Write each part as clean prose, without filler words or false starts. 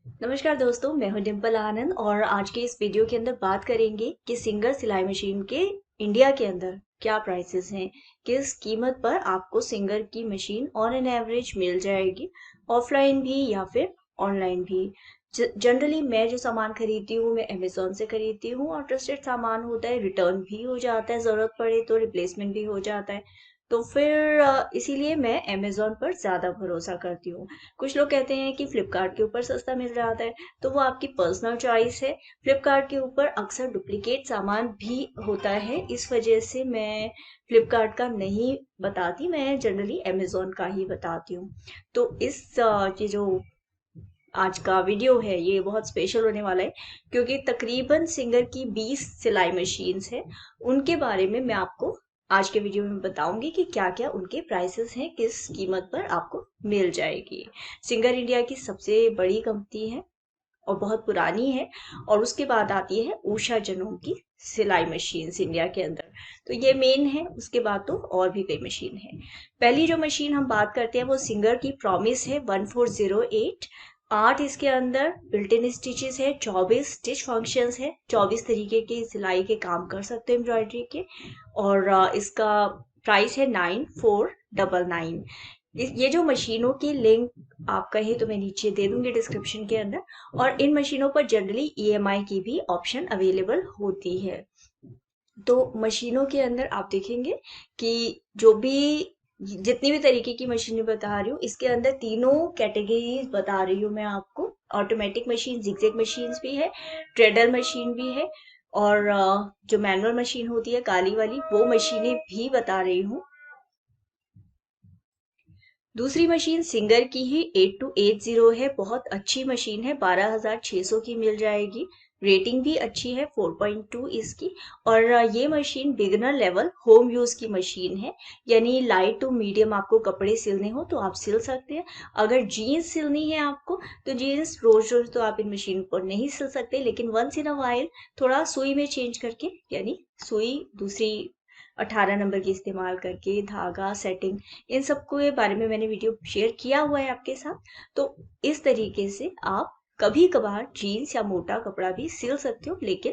नमस्कार दोस्तों, मैं हूं डिम्पल आनंद और आज के इस वीडियो के अंदर बात करेंगे कि सिंगर सिलाई मशीन के इंडिया के अंदर क्या प्राइसेस हैं, किस कीमत पर आपको सिंगर की मशीन ऑन एन एवरेज मिल जाएगी, ऑफलाइन भी या फिर ऑनलाइन भी। जनरली मैं जो सामान खरीदती हूँ मैं अमेजोन से खरीदती हूँ और ट्रस्टेड सामान होता है, रिटर्न भी हो जाता है, जरूरत पड़े तो रिप्लेसमेंट भी हो जाता है। तो फिर इसीलिए मैं अमेजोन पर ज्यादा भरोसा करती हूँ। कुछ लोग कहते हैं कि फ्लिपकार्ट के ऊपर सस्ता मिल जाता है, तो वो आपकी पर्सनल चॉइस है। फ्लिपकार्ट के ऊपर अक्सर डुप्लीकेट सामान भी होता है, इस वजह से मैं फ्लिपकार्ट का नहीं बताती, मैं जनरली अमेजोन का ही बताती हूँ। तो ये जो आज का वीडियो है ये बहुत स्पेशल होने वाला है, क्योंकि तकरीबन सिंगर की 20 सिलाई मशीन्स हैं। उनके बारे में मैं आपको आज के वीडियो में बताऊंगी कि क्या क्या उनके प्राइसेस हैं, किस कीमत पर आपको मिल जाएगी। सिंगर इंडिया की सबसे बड़ी कंपनी है और बहुत पुरानी है। और उसके बाद आती है उषा जनोम की सिलाई मशीन्स इंडिया के अंदर। तो ये मेन है, उसके बाद तो और भी कई मशीन है। पहली जो मशीन हम बात करते हैं वो सिंगर की प्रॉमिस है 1408। 8 इसके अंदर बिल्ट इन स्टिचेस है, 24 स्टिच फंक्शंस है, 24 तरीके के सिलाई के काम कर सकते हैं एम्ब्रॉयडरी के। और इसका प्राइस है 9499। ये जो मशीनों की लिंक आप कहें तो मैं नीचे दे दूंगी डिस्क्रिप्शन के अंदर। और इन मशीनों पर जनरली ईएमआई की भी ऑप्शन अवेलेबल होती है। तो मशीनों के अंदर आप देखेंगे कि जो भी जितनी भी तरीके की मशीनें बता रही हूँ, इसके अंदर तीनों कैटेगरी बता रही हूँ मैं आपको। ऑटोमेटिक मशीन, जिगजैग मशीन भी है, ट्रेडल मशीन भी है, और जो मैनुअल मशीन होती है काली वाली वो मशीनें भी बता रही हूँ। दूसरी मशीन सिंगर की ही 8280 है, बहुत अच्छी मशीन है, 12600 की मिल जाएगी। रेटिंग भी अच्छी है, 4.2 इसकी। और ये machine beginner level home use की मशीन है, यानी लाइट टू मीडियम आपको कपड़े सिलने हो तो आप सिल सकते हैं। अगर जीन्स सिलनी है आपको तो जीन्स रोज रोज तो आप इन मशीन पर नहीं सिल सकते, लेकिन वंस इन अ वाइल थोड़ा सुई में चेंज करके, यानी सुई दूसरी 18 नंबर की इस्तेमाल करके, धागा सेटिंग, इन सबको के बारे में मैंने वीडियो शेयर किया हुआ है आपके साथ। तो इस तरीके से आप कभी कभार जीन्स या मोटा कपड़ा भी सिल सकते हो, लेकिन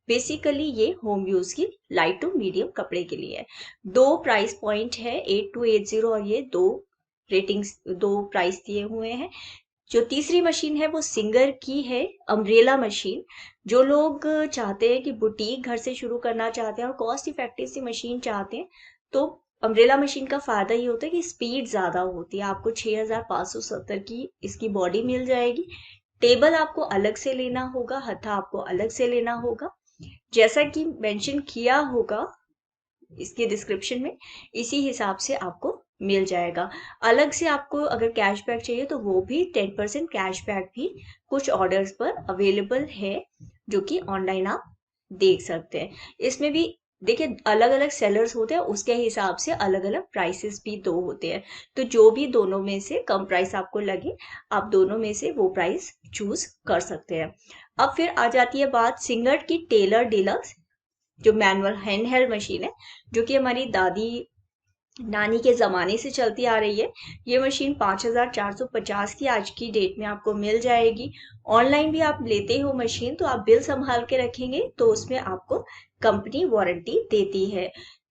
बेसिकली ये होम यूज की लाइट टू मीडियम कपड़े के लिए है। दो प्राइस पॉइंट है, 8280, और ये दो रेटिंग्स, दो प्राइस दिए हुए हैं। जो तीसरी मशीन है वो सिंगर की है, अम्ब्रेला मशीन। जो लोग चाहते हैं कि बुटीक घर से शुरू करना चाहते हैं और कॉस्ट इफेक्टिव सी मशीन चाहते हैं, तो अम्ब्रेला मशीन का फायदा ये होता है कि स्पीड ज्यादा होती है। आपको 6570 की इसकी बॉडी मिल जाएगी। टेबल आपको अलग से लेना होगा, हथा आपको अलग से लेना होगा, जैसा कि मेंशन किया होगा इसके डिस्क्रिप्शन में, इसी हिसाब से आपको मिल जाएगा। अलग से आपको अगर कैशबैक चाहिए तो वो भी 10% कैशबैक भी कुछ ऑर्डर्स पर अवेलेबल है, जो कि ऑनलाइन आप देख सकते हैं। इसमें भी देखिए अलग अलग सेलर्स होते हैं, उसके हिसाब से अलग अलग प्राइसेस भी दो होते हैं। तो जो भी दोनों में से कम प्राइस आपको लगे, आप दोनों में से वो प्राइस चूज कर सकते हैं। अब फिर आ जाती है बात सिंगर की टेलर डिलक्स, जो मैनुअल हैंड हेल्ड मशीन है, जो कि हमारी दादी नानी के जमाने से चलती आ रही है। ये मशीन 5450 की आज की डेट में आपको मिल जाएगी। ऑनलाइन भी आप लेते हो मशीन तो आप बिल संभाल के रखेंगे तो उसमें आपको कंपनी वारंटी देती है।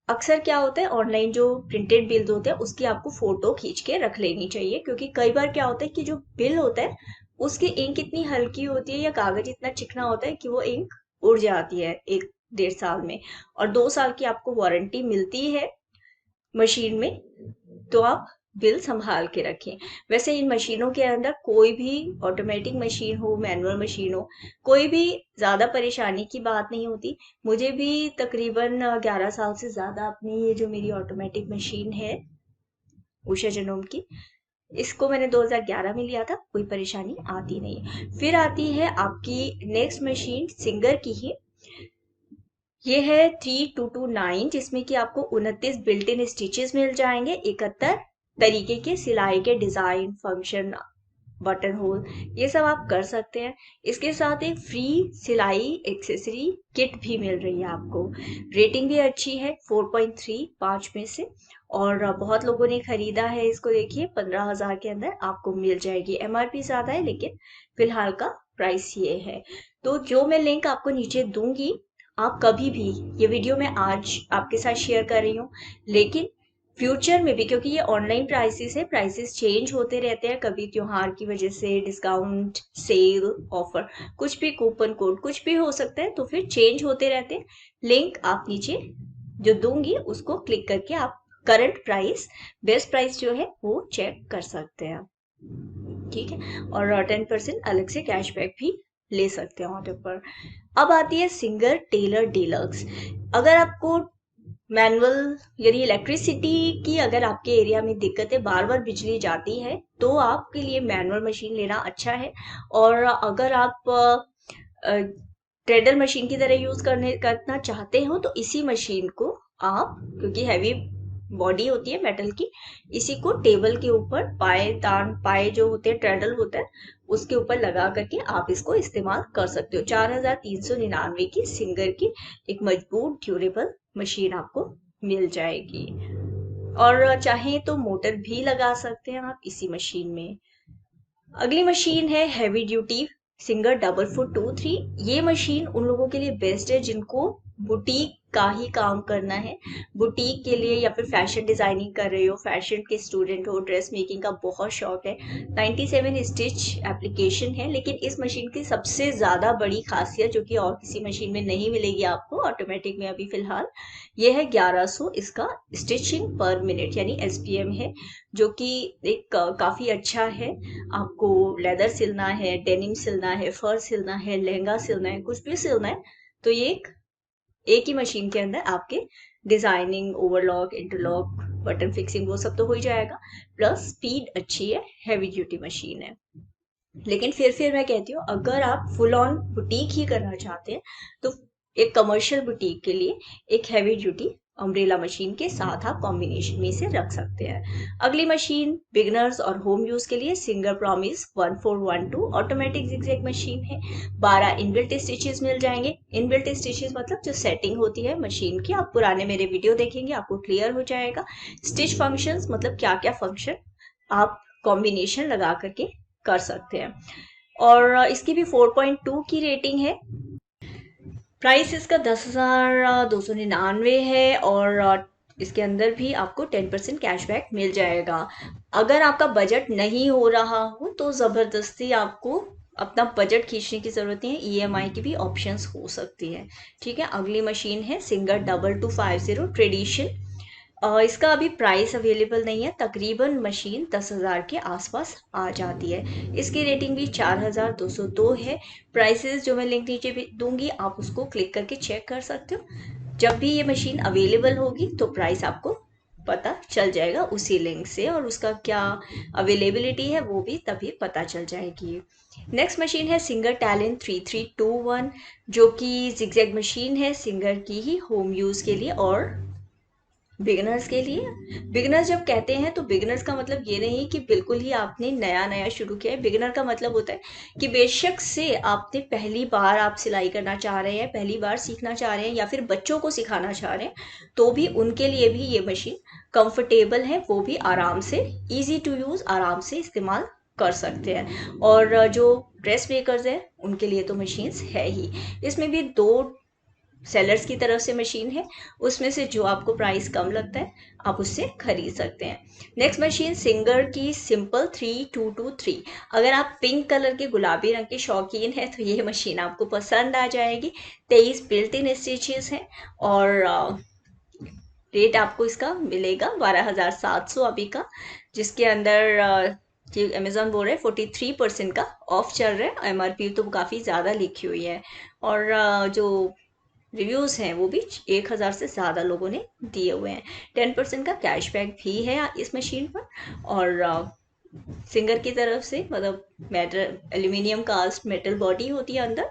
अक्सर क्या होता है, ऑनलाइन जो प्रिंटेड बिल होते हैं उसकी आपको फोटो खींच के रख लेनी चाहिए, क्योंकि कई बार क्या होता है कि जो बिल होता है उसकी इंक इतनी हल्की होती है या कागज इतना चिकना होता है कि वो इंक उड़ जाती है 1 डेढ़ साल में। और 2 साल की आपको वारंटी मिलती है मशीन में, तो आप बिल संभाल के रखें। वैसे इन मशीनों के अंदर कोई भी ऑटोमेटिक मशीन हो, मैनुअल मशीन हो, कोई भी ज्यादा परेशानी की बात नहीं होती। मुझे भी तकरीबन 11 साल से ज्यादा अपनी ये जो मेरी ऑटोमेटिक मशीन है उषा जनोम की, इसको मैंने 2011 में लिया था, कोई परेशानी आती नहीं है। फिर आती है आपकी नेक्स्ट मशीन सिंगर की ही, ये है 3229, जिसमें कि आपको 29 बिल्ट इन स्टिचेस मिल जाएंगे, 71 तरीके के सिलाई के डिजाइन, फंक्शन, बटन होल, ये सब आप कर सकते हैं। इसके साथ एक फ्री सिलाई एक्सेसरी किट भी मिल रही है आपको। रेटिंग भी अच्छी है, 4.3 5 में से। और बहुत लोगों ने खरीदा है इसको। देखिए 15,000 के अंदर आपको मिल जाएगी। एमआरपी ज्यादा है लेकिन फिलहाल का प्राइस ये है। तो जो मैं लिंक आपको नीचे दूंगी, आप कभी भी, ये वीडियो मैं आज आपके साथ शेयर कर रही हूँ, लेकिन फ्यूचर में भी, क्योंकि ये ऑनलाइन प्राइसेस है, प्राइसेस चेंज होते रहते हैं, कभी त्योहार की वजह से डिस्काउंट, सेल, ऑफर, कुछ भी, कूपन कोड, कुछ भी हो सकता है, तो फिर चेंज होते रहते हैं। लिंक आप नीचे जो दूंगी उसको क्लिक करके आप करंट प्राइस, बेस्ट प्राइस जो है वो चेक कर सकते हैं। ठीक है, और 10% अलग से कैशबैक भी ले सकते हैं ऑर्डर पर। अब आती है सिंगर टेलर डीलक्स। अगर आपको मैनुअल यानी इलेक्ट्रिसिटी की अगर आपके एरिया में दिक्कत है, बार बार बिजली जाती है, तो आपके लिए मैनुअल मशीन लेना अच्छा है। और अगर आप ट्रेडल मशीन की तरह यूज करना चाहते हो तो इसी मशीन को आप, क्योंकि हैवी बॉडी होती है मेटल की, इसी को टेबल के ऊपर पाए, तान पाए जो होते हैं, ट्रेडल होता है, उसके ऊपर लगा करके आप इसको इस्तेमाल कर सकते हो। 4,399 की सिंगर की एक मजबूत ड्यूरेबल मशीन आपको मिल जाएगी। और चाहे तो मोटर भी लगा सकते हैं आप इसी मशीन में। अगली मशीन है heavy duty singer double foot 2-3। ये मशीन उन लोगों के लिए बेस्ट है जिनको बुटीक का ही काम करना है, बुटीक के लिए, या फिर फैशन डिजाइनिंग कर रहे हो, फैशन के स्टूडेंट हो, ड्रेस मेकिंग का बहुत शौक है। 97 स्टिच एप्लीकेशन है, लेकिन इस मशीन की सबसे ज्यादा बड़ी खासियत, जो कि और किसी मशीन में नहीं मिलेगी आपको ऑटोमेटिक में अभी फिलहाल, ये है 1100 इसका स्टिचिंग पर मिनट यानी एसपीएम है, जो कि एक काफी अच्छा है। आपको लेदर सिलना है, डेनिम सिलना है, फर सिलना है, लहंगा सिलना है, कुछ भी सिलना है, तो ये एक ही मशीन के अंदर आपके designing, overlock, interlock, button fixing, वो सब तो हो ही जाएगा। प्लस स्पीड अच्छी है, हैवी ड्यूटी मशीन है। लेकिन फिर मैं कहती हूँ, अगर आप फुल ऑन बुटीक ही करना चाहते हैं तो एक कमर्शियल बुटीक के लिए एक हैवी ड्यूटी अम्ब्रेला मशीन के साथ आप कॉम्बिनेशन में से रख सकते हैं। अगली मशीन बिगनर्स और होम यूज के लिए singer promise 1412 automatic zigzag machine है। 12 इनबिल्ट स्टिचेस मिल जाएंगे। इनबिल्ट स्टिचेस मतलब जो सेटिंग होती है मशीन की, आप पुराने मेरे वीडियो देखेंगे आपको क्लियर हो जाएगा। स्टिच फंक्शंस मतलब क्या क्या फंक्शन आप कॉम्बिनेशन लगा करके कर सकते हैं। और इसकी भी 4.2 की रेटिंग है। प्राइस इसका 10,299 है, और इसके अंदर भी आपको 10% कैशबैक मिल जाएगा। अगर आपका बजट नहीं हो रहा हो तो जबरदस्ती आपको अपना बजट खींचने की जरूरत नहीं है, ईएमआई की भी ऑप्शंस हो सकती है। ठीक है, अगली मशीन है सिंगर 2250 ट्रेडिशन। इसका अभी प्राइस अवेलेबल नहीं है, तकरीबन मशीन 10,000 के आसपास आ जाती है। इसकी रेटिंग भी 4,202 है। प्राइसेस जो मैं लिंक नीचे भी दूंगी, आप उसको क्लिक करके चेक कर सकते हो। जब भी ये मशीन अवेलेबल होगी तो प्राइस आपको पता चल जाएगा उसी लिंक से, और उसका क्या अवेलेबिलिटी है वो भी तभी पता चल जाएगी। नेक्स्ट मशीन है सिंगर टैलेंट 3321, जो कि जिगजैग मशीन है, सिंगर की ही, होम यूज के लिए और बिगिनर्स के लिए। बिगिनर्स जब कहते हैं तो बिगिनर्स का मतलब ये नहीं कि बिल्कुल ही आपने नया नया शुरू किया है। बिगिनर का मतलब होता है कि बेशक से आपने पहली बार आप सिलाई करना चाह रहे हैं, पहली बार सीखना चाह रहे हैं, या फिर बच्चों को सिखाना चाह रहे हैं, तो भी उनके लिए भी ये मशीन कंफर्टेबल है, वो भी आराम से, इजी टू यूज, आराम से इस्तेमाल कर सकते हैं। और जो ड्रेस मेकर्स हैं उनके लिए तो मशीन्स है ही। इसमें भी दो सेलर्स की तरफ से मशीन है, उसमें से जो आपको प्राइस कम लगता है आप उससे खरीद सकते हैं। नेक्स्ट मशीन सिंगर की सिंपल 3223। अगर आप पिंक कलर के, गुलाबी रंग के शौकीन है तो ये मशीन आपको पसंद आ जाएगी। 23 बिल्ट इन स्टिचेस हैं, और रेट आपको इसका मिलेगा 12,700 अभी का, जिसके अंदर अमेजोन बोल रहे हैं 43% का ऑफ चल रहा है। एमआरपी तो काफ़ी ज़्यादा लिखी हुई है, और जो रिव्यूज हैं वो भी 1,000 से ज़्यादा लोगों ने दिए हुए हैं। 10% का कैशबैक भी है इस मशीन पर। और सिंगर की तरफ से, मतलब metal, aluminium cast metal body होती है अंदर,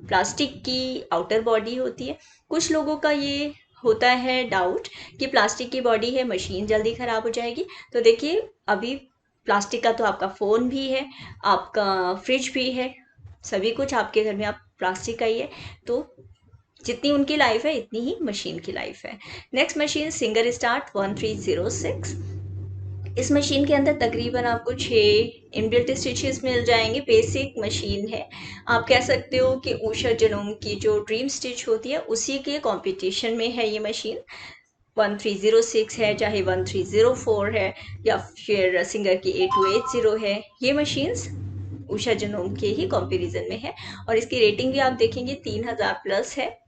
प्लास्टिक की आउटर बॉडी होती है। कुछ लोगों का ये होता है डाउट कि प्लास्टिक की बॉडी है, मशीन जल्दी खराब हो जाएगी। तो देखिए, अभी प्लास्टिक का तो आपका फ़ोन भी है, आपका फ्रिज भी है, सभी कुछ आपके घर में आप प्लास्टिक का ही है, तो जितनी उनकी लाइफ है इतनी ही मशीन की लाइफ है। Next machine singer start 1306। इस मशीन के अंदर तकरीबन आपको 6 इनबिल्ट स्टिचेस मिल जाएंगे। बेसिक मशीन है, आप कह सकते हो कि उषा जनोम की जो ड्रीम स्टिच होती है उसी के कंपटीशन में है ये मशीन। 1306 है, चाहे 1304 है, या फिर सिंगर की 8280 है, ये मशीन्स उषा जनोम के ही कंपैरिजन में है। और इसकी रेटिंग भी आप देखेंगे 3000 प्लस है।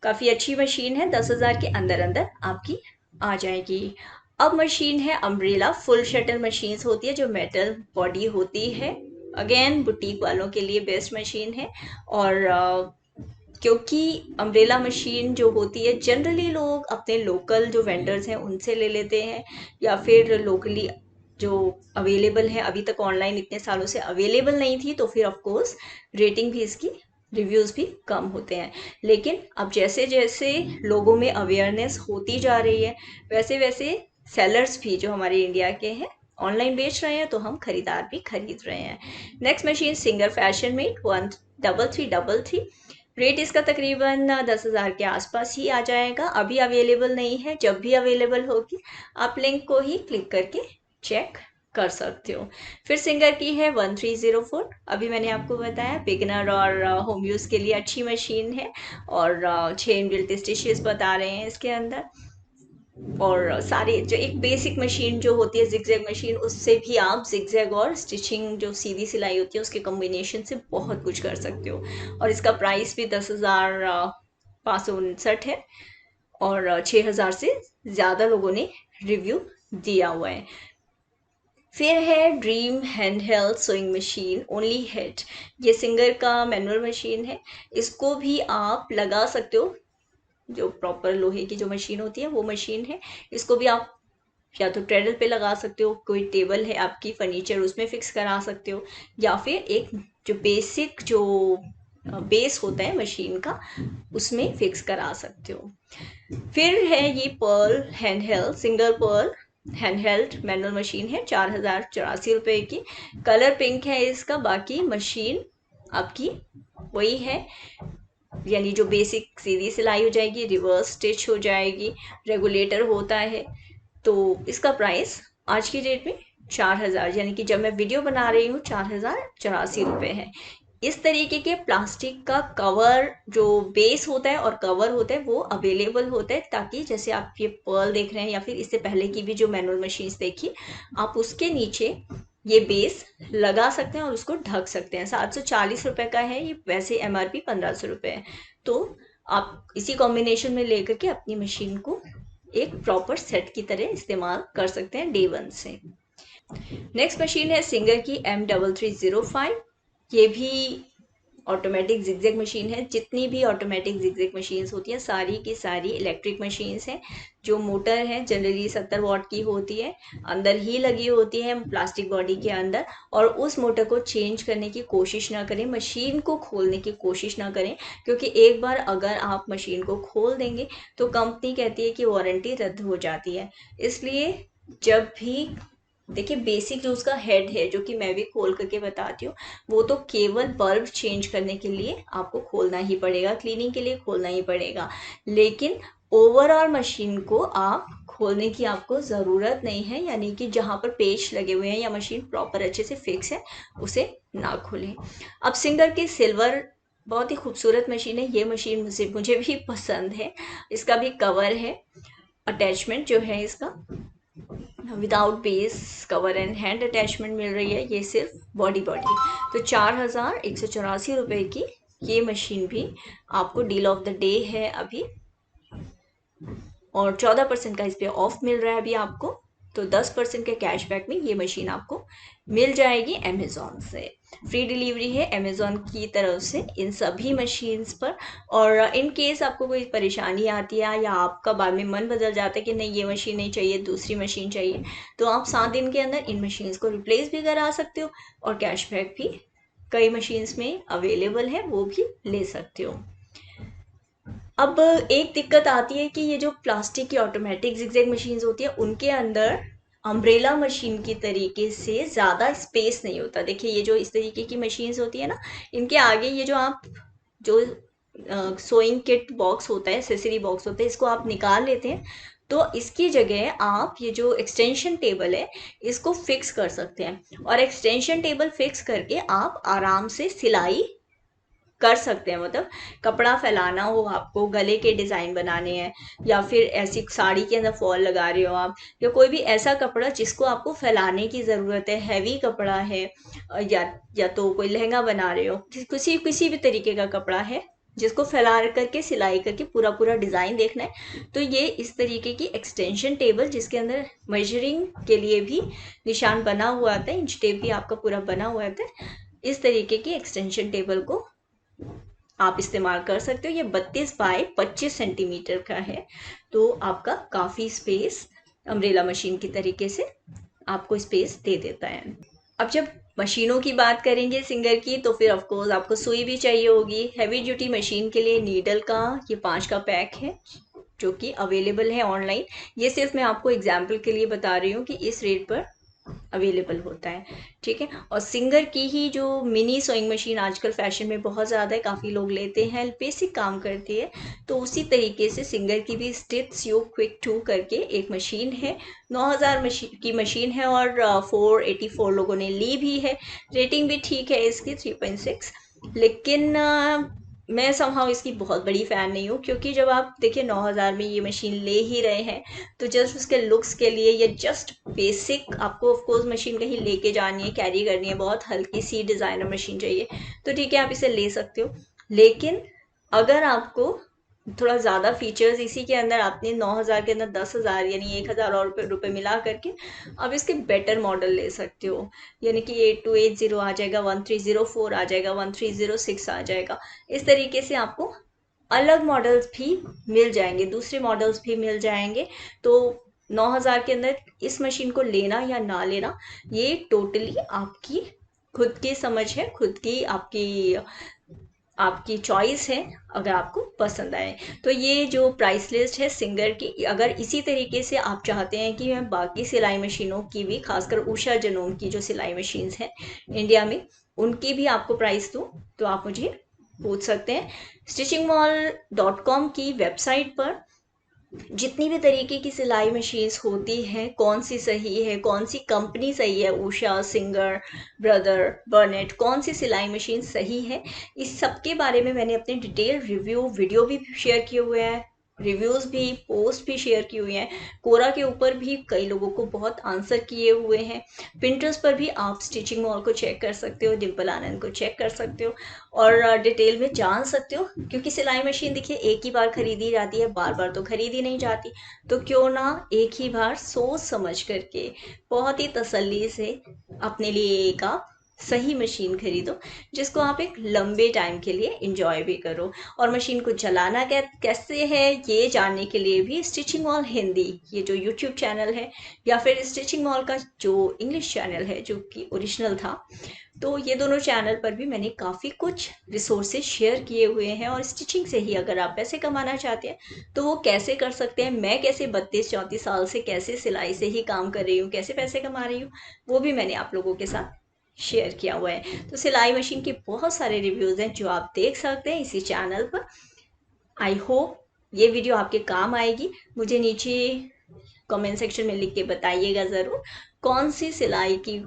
काफ़ी अच्छी मशीन है, 10,000 के अंदर अंदर आपकी आ जाएगी। अब मशीन है अम्ब्रेला, फुल शटल मशीन्स होती है जो मेटल बॉडी होती है। अगेन बुटीक वालों के लिए बेस्ट मशीन है। और क्योंकि अम्ब्रेला मशीन जो होती है जनरली लोग अपने लोकल जो वेंडर्स हैं उनसे ले लेते हैं, या फिर लोकली जो अवेलेबल है, अभी तक ऑनलाइन इतने सालों से अवेलेबल नहीं थी, तो फिर ऑफ कोर्स रेटिंग भी इसकी, रिव्यूज़ भी कम होते हैं। लेकिन अब जैसे जैसे लोगों में अवेयरनेस होती जा रही है, वैसे वैसे सेलर्स भी जो हमारे इंडिया के हैं ऑनलाइन बेच रहे हैं, तो हम खरीदार भी खरीद रहे हैं। Next machine singer fashion made 1333। Rate इसका तकरीबन 10,000 के आसपास ही आ जाएगा। अभी अवेलेबल नहीं है, जब भी अवेलेबल होगी आप लिंक को ही क्लिक करके चेक कर सकते हो। फिर सिंगर की है 1304। अभी मैंने आपको बताया बिगिनर और होम यूज़ के लिए अच्छी मशीन है, और 6 इनबिल्ट स्टिचेस बता रहे हैं इसके अंदर। और सारे जो एक बेसिक मशीन जो होती है जिगजैग मशीन, उससे भी आप जिगजैग और स्टिचिंग जो सीधी सिलाई होती है उसके कॉम्बिनेशन से बहुत कुछ कर सकते हो। और इसका प्राइस भी 10,559 है, और 6,000 से ज़्यादा लोगों ने रिव्यू दिया हुआ है। फिर है dream hand held sewing machine only head. ये सिंगर का मैनुअल मशीन है, इसको भी आप लगा सकते हो, जो प्रॉपर लोहे की जो मशीन होती है वो मशीन है। इसको भी आप या तो ट्रेडल पे लगा सकते हो, कोई टेबल है आपकी फर्नीचर उसमें फिक्स करा सकते हो, या फिर एक जो बेसिक जो बेस होता है मशीन का उसमें फिक्स करा सकते हो। फिर है ये pearl hand held single pearl hand held manual machine है, 4,084 की। कलर पिंक है इसका। बाकी मशीन आपकी वही है, यानी जो बेसिक सीधी सिलाई हो जाएगी, रिवर्स स्टिच हो जाएगी, रेगुलेटर होता है। तो इसका प्राइस आज की डेट में 4,000, यानी कि जब मैं वीडियो बना रही हूँ 4,084 है। इस तरीके के प्लास्टिक का कवर जो बेस होता है और कवर होता है वो अवेलेबल होता है, ताकि जैसे आप ये पर्ल देख रहे हैं या फिर इससे पहले की भी जो मैनुअल मशीन्स देखी, आप उसके नीचे ये बेस लगा सकते हैं और उसको ढक सकते हैं। 740 रुपये का है ये, वैसे MRP 1,500 है। तो आप इसी कॉम्बिनेशन में लेकर के अपनी मशीन को एक प्रॉपर सेट की तरह इस्तेमाल कर सकते हैं डे 1 से। नेक्स्ट मशीन है सिंगर की M3305। ये भी ऑटोमेटिक जिगजैग मशीन है। जितनी भी ऑटोमेटिक जिगजैग मशीन्स होती हैं सारी की सारी इलेक्ट्रिक मशीन्स हैं। जो मोटर है जनरली 70 वॉट की होती है, अंदर ही लगी होती है प्लास्टिक बॉडी के अंदर, और उस मोटर को चेंज करने की कोशिश ना करें, मशीन को खोलने की कोशिश ना करें, क्योंकि एक बार अगर आप मशीन को खोल देंगे तो कंपनी कहती है कि वारंटी रद्द हो जाती है। इसलिए जब भी देखिए, बेसिक जो उसका हेड है जो कि मैं भी खोल करके बताती हूँ, वो तो केवल बल्ब चेंज करने के लिए आपको खोलना ही पड़ेगा, क्लीनिंग के लिए खोलना ही पड़ेगा। लेकिन ओवरऑल मशीन को आप खोलने की आपको ज़रूरत नहीं है, यानी कि जहाँ पर पेच लगे हुए हैं या मशीन प्रॉपर अच्छे से फिक्स है उसे ना खोलें। अब सिंगर की सिल्वर बहुत ही खूबसूरत मशीन है। ये मशीन मुझे भी पसंद है। इसका भी कवर है, अटैचमेंट जो है इसका without base cover and hand attachment मिल रही है, ये सिर्फ बॉडी। तो 4,184 की ये मशीन भी आपको डील ऑफ द डे है अभी, और 14% का इस पर ऑफ मिल रहा है अभी आपको। तो 10% के कैशबैक में ये मशीन आपको मिल जाएगी अमेज़ॉन से। फ्री डिलीवरी है अमेज़ॉन की तरफ से इन सभी मशीन्स पर। और इन केस आपको कोई परेशानी आती है या आपका बाद में मन बदल जाता है कि नहीं ये मशीन नहीं चाहिए, दूसरी मशीन चाहिए, तो आप 7 दिन के अंदर इन मशीन्स को रिप्लेस भी करा सकते हो, और कैशबैक भी कई मशीन्स में अवेलेबल है, वो भी ले सकते हो। अब एक दिक्कत आती है कि ये जो प्लास्टिक की ऑटोमेटिक जिगजैग मशीन्स होती है उनके अंदर अम्ब्रेला मशीन की तरीके से ज़्यादा स्पेस नहीं होता। देखिए, ये जो इस तरीके की मशीन्स होती है ना, इनके आगे ये जो आप जो सोइंग किट बॉक्स होता है, एक्सेसरी बॉक्स होता है, इसको आप निकाल लेते हैं तो इसकी जगह आप ये जो एक्सटेंशन टेबल है इसको फिक्स कर सकते हैं, और एक्सटेंशन टेबल फिक्स करके आप आराम से सिलाई कर सकते हैं। मतलब कपड़ा फैलाना हो, आपको गले के डिज़ाइन बनाने हैं, या फिर ऐसी साड़ी के अंदर फॉल लगा रहे हो आप, या कोई भी ऐसा कपड़ा जिसको आपको फैलाने की ज़रूरत है, हैवी कपड़ा है, या तो कोई लहंगा बना रहे हो, किसी किसी भी तरीके का कपड़ा है जिसको फैला करके सिलाई करके पूरा पूरा डिज़ाइन देखना है, तो ये इस तरीके की एक्सटेंशन टेबल जिसके अंदर मेजरिंग के लिए भी निशान बना हुआ आता है, इंच टेप भी आपका पूरा बना हुआ आता है, इस तरीके की एक्सटेंशन टेबल को आप इस्तेमाल कर सकते हो। ये 32 बाय 25 सेंटीमीटर का है, तो आपका काफ़ी स्पेस अम्ब्रेला मशीन की तरीके से आपको स्पेस दे देता है। अब जब मशीनों की बात करेंगे सिंगर की, तो फिर ऑफ कोर्स आपको सुई भी चाहिए होगी। हैवी ड्यूटी मशीन के लिए नीडल का ये 5 का पैक है जो कि अवेलेबल है ऑनलाइन। ये सिर्फ मैं आपको एग्जाम्पल के लिए बता रही हूँ कि इस रेट पर अवेलेबल होता है, ठीक है। और सिंगर की ही जो मिनी सोइंग मशीन आजकल फैशन में बहुत ज़्यादा है, काफ़ी लोग लेते हैं, बेसिक काम करती है, तो उसी तरीके से सिंगर की भी स्टिच यो क्विक 2 करके एक मशीन है। 9000 मशीन की मशीन है, और 484 लोगों ने ली भी है। रेटिंग भी ठीक है इसकी 3.6, लेकिन मैं समहाउ इसकी बहुत बड़ी फ़ैन नहीं हूँ, क्योंकि जब आप देखिए 9000 में ये मशीन ले ही रहे हैं तो जस्ट उसके लुक्स के लिए, या जस्ट बेसिक आपको ऑफ कोर्स मशीन कहीं लेके जानी है, कैरी करनी है, बहुत हल्की सी डिज़ाइनर मशीन चाहिए, तो ठीक है आप इसे ले सकते हो। लेकिन अगर आपको थोड़ा ज़्यादा फीचर्स इसी के अंदर, आपने 9000 के अंदर 10,000 यानी 1000 और रुपये मिला करके अब इसके बेटर मॉडल ले सकते हो, यानी कि 8280 आ जाएगा, 1304 आ जाएगा, 1306 आ जाएगा। इस तरीके से आपको अलग मॉडल्स भी मिल जाएंगे, दूसरे मॉडल्स भी मिल जाएंगे। तो 9000 के अंदर इस मशीन को लेना या ना लेना, ये टोटली आपकी खुद की समझ है, खुद की आपकी आपकी चॉइस है, अगर आपको पसंद आए तो। ये जो प्राइस लिस्ट है सिंगर की, अगर इसी तरीके से आप चाहते हैं कि मैं बाकी सिलाई मशीनों की भी, खासकर उषा जनोम की जो सिलाई मशीन्स हैं इंडिया में, उनकी भी आपको प्राइस दूँ, तो आप मुझे पूछ सकते हैं। stitchingmall.com की वेबसाइट पर जितनी भी तरीके की सिलाई मशीन्स होती हैं, कौन सी सही है, कौन सी कंपनी सही है, उषा, सिंगर, ब्रदर, बर्नेट, कौन सी सिलाई मशीन सही है, इस सब के बारे में मैंने अपने डिटेल रिव्यू वीडियो भी शेयर किए हुए हैं, रिव्यूज़ भी, पोस्ट भी शेयर की हुई हैं। कोरा के ऊपर भी कई लोगों को बहुत आंसर किए हुए हैं। पिंटरेस्ट पर भी आप स्टिचिंग मॉल को चेक कर सकते हो, डिम्पल आनंद को चेक कर सकते हो, और डिटेल में जान सकते हो, क्योंकि सिलाई मशीन देखिए एक ही बार खरीदी जाती है, बार बार तो खरीदी नहीं जाती, तो क्यों ना एक ही बार सोच समझ करके बहुत ही तसल्ली से अपने लिए एक आप सही मशीन खरीदो, जिसको आप एक लंबे टाइम के लिए इंजॉय भी करो। और मशीन को चलाना कैसे है ये जानने के लिए भी स्टिचिंग मॉल हिंदी, ये जो यूट्यूब चैनल है, या फिर स्टिचिंग मॉल का जो इंग्लिश चैनल है जो कि ओरिजिनल था, तो ये दोनों चैनल पर भी मैंने काफ़ी कुछ रिसोर्सेज शेयर किए हुए हैं। और स्टिचिंग से ही अगर आप पैसे कमाना चाहते हैं तो वो कैसे कर सकते हैं, मैं कैसे 32-34 साल से कैसे सिलाई से ही काम कर रही हूँ, कैसे पैसे कमा रही हूँ, वो भी मैंने आप लोगों के साथ शेयर किया हुआ है। तो सिलाई मशीन के बहुत सारे रिव्यूज़ हैं जो आप देख सकते हैं इसी चैनल पर। आई होप ये वीडियो आपके काम आएगी। मुझे नीचे कमेंट सेक्शन में लिख के बताइएगा ज़रूर कौन सी सिलाई की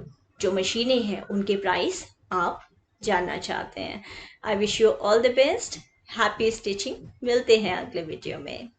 जो मशीनें हैं उनके प्राइस आप जानना चाहते हैं। I wish you all the best, happy stitching. मिलते हैं अगले वीडियो में।